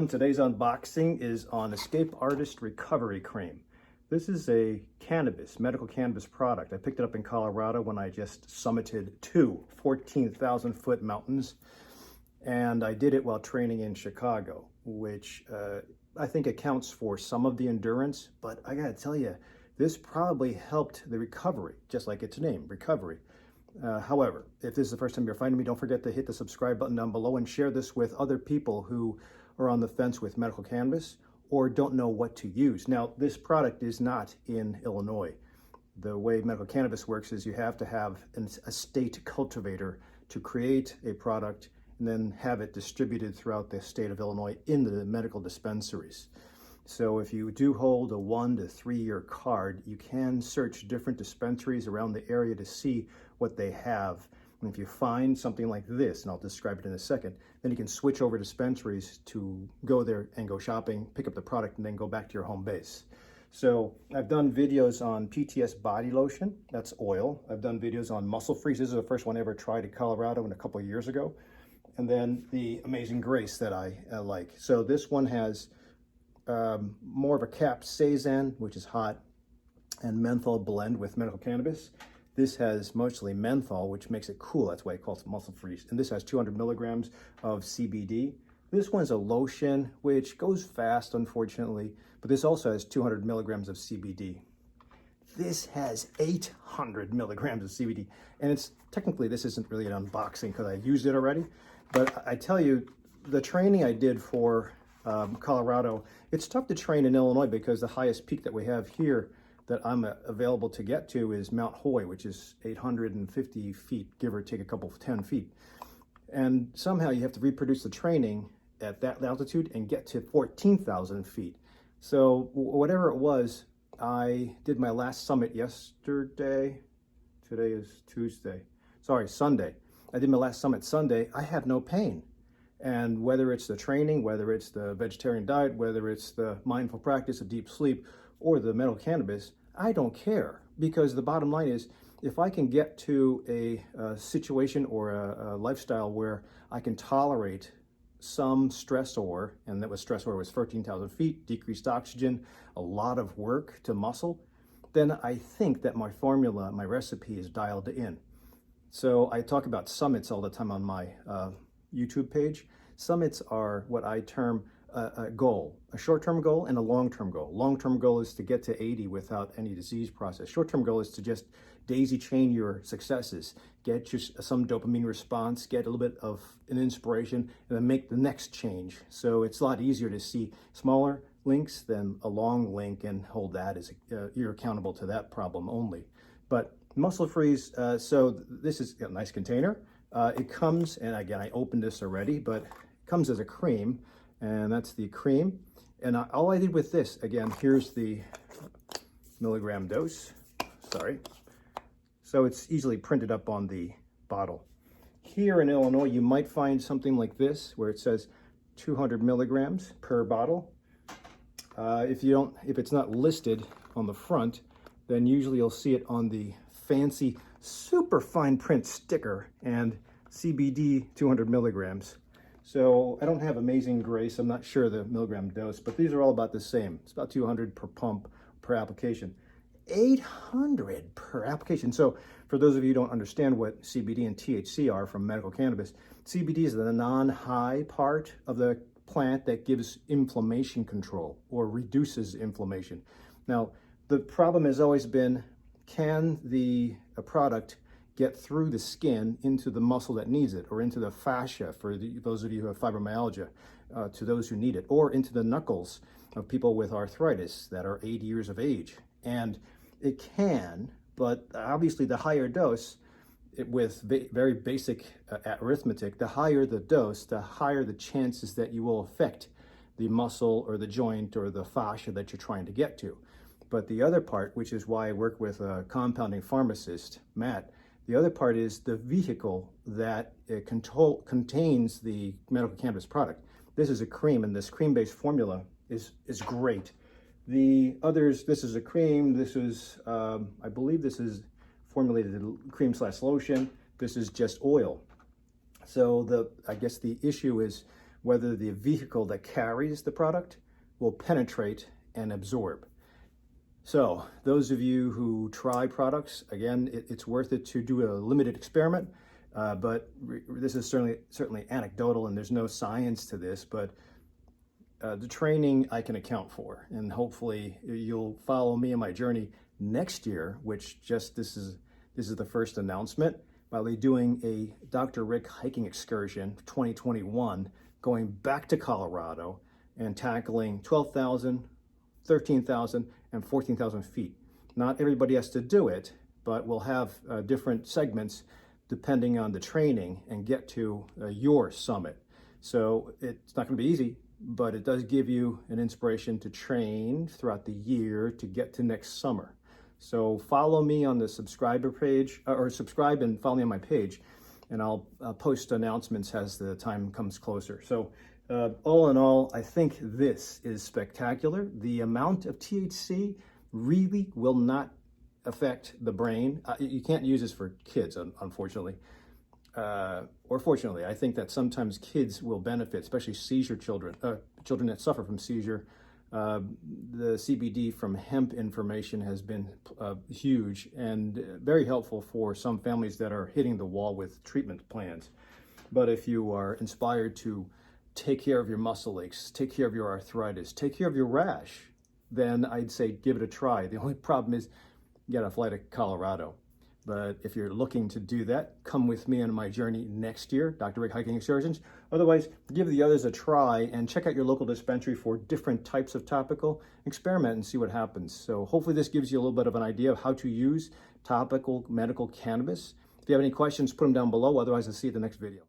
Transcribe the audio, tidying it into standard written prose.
everyone. Today's unboxing is on Escape Artist Recovery Cream. This is a medical cannabis product. I picked it up in Colorado when I just summited two 14,000 foot mountains. And I did it while training in Chicago, which I think accounts for some of the endurance. But I gotta tell you, this probably helped the recovery, just like its name, recovery. However, if this is the first time you're finding me, don't forget to hit the subscribe button down below and share this with other people who are on the fence with medical cannabis or don't know what to use. Now, this product is not in Illinois. The way medical cannabis works is you have to have a state cultivator to create a product and then have it distributed throughout the state of Illinois in the medical dispensaries. So if you do hold a 1 to 3 year card, you can search different dispensaries around the area to see what they have. And if you find something like this, and I'll describe it in a second, then you can switch over dispensaries to go there and go shopping, pick up the product, and then go back to your home base. So I've done videos on PTS body lotion, that's oil. I've done videos on Muscle Freeze. This is the first one I ever tried in Colorado a couple of years ago. And then the Amazing Grace that I like. So this one has more of a capsaicin, which is hot, and menthol blend with medical cannabis. This has mostly menthol, which makes it cool. That's why it calls it Muscle Freeze. And this has 200 milligrams of CBD. This one's a lotion, which goes fast, unfortunately, but this also has 200 milligrams of CBD. This has 800 milligrams of CBD. And it's technically, this isn't really an unboxing because I used it already, but I tell you, the training I did for Colorado, it's tough to train in Illinois because the highest peak that we have here that I'm available to get to is Mount Hoy, which is 850 feet, give or take a couple of 10 feet. And somehow you have to reproduce the training at that altitude and get to 14,000 feet. So whatever it was, I did my last summit yesterday. Today is Sunday. I did my last summit Sunday. I have no pain. And whether it's the training, whether it's the vegetarian diet, whether it's the mindful practice of deep sleep, or the medical cannabis, I don't care, because the bottom line is, if I can get to a situation or a lifestyle where I can tolerate some stressor, and that was stressor was 14,000 feet, decreased oxygen, a lot of work to muscle, then I think that my formula, my recipe is dialed in. So I talk about summits all the time on my YouTube page. Summits are what I term a goal, a short-term goal and a long-term goal. Long-term goal is to get to 80 without any disease process. Short-term goal is to just daisy chain your successes, get some dopamine response, get a little bit of an inspiration, and then make the next change. So it's a lot easier to see smaller links than a long link and hold that as you're accountable to that problem only. But Muscle Freeze, so this is a nice container. It comes, and again, I opened this already, but it comes as a cream. And that's the cream. And all I did with this, again, here's the milligram dose, sorry. So it's easily printed up on the bottle. Here in Illinois, you might find something like this, where it says 200 milligrams per bottle. If it's not listed on the front, then usually you'll see it on the fancy, super fine print sticker and CBD 200 milligrams. So I don't have Amazing Grace. I'm not sure the milligram dose, but these are all about the same. It's about 200 per pump per application. 800 per application. So for those of you who don't understand what CBD and THC are from medical cannabis, CBD is the non-high part of the plant that gives inflammation control or reduces inflammation. Now, the problem has always been, can the product get through the skin into the muscle that needs it, or into the fascia for those of you who have fibromyalgia, to those who need it, or into the knuckles of people with arthritis that are 80 years of age. And it can, but obviously the higher dose, with very basic arithmetic, the higher the dose, the higher the chances that you will affect the muscle or the joint or the fascia that you're trying to get to. But the other part, which is why I work with a compounding pharmacist, Matt, the other part is the vehicle that contains the medical cannabis product. This is a cream, and this cream-based formula is great. The others, this is a cream. This is, I believe this is formulated cream/lotion. This is just oil. So I guess the issue is whether the vehicle that carries the product will penetrate and absorb. So those of you who try products, again, it's worth it to do a limited experiment, but this is certainly anecdotal and there's no science to this, but the training I can account for, and hopefully you'll follow me on my journey next year, which this is the first announcement. I'll be doing a Dr. Rick hiking excursion 2021, going back to Colorado and tackling 12,000, 13,000, and 14,000 feet. Not everybody has to do it, but we'll have different segments depending on the training and get to your summit. So it's not going to be easy, but it does give you an inspiration to train throughout the year to get to next summer. So follow me on the subscriber page, or subscribe and follow me on my page, and I'll post announcements as the time comes closer. So all in all, I think this is spectacular. The amount of THC really will not affect the brain. You can't use this for kids, unfortunately. Or fortunately, I think that sometimes kids will benefit, especially seizure children, children that suffer from seizure. The CBD from hemp information has been huge and very helpful for some families that are hitting the wall with treatment plans. But if you are inspired to take care of your muscle aches, take care of your arthritis, take care of your rash, then I'd say give it a try. The only problem is you gotta fly to Colorado. But if you're looking to do that, come with me on my journey next year, Dr. Rick Hiking Excursions. Otherwise, give the others a try and check out your local dispensary for different types of topical. Experiment and see what happens. So hopefully this gives you a little bit of an idea of how to use topical medical cannabis. If you have any questions, put them down below. Otherwise, I'll see you at the next video.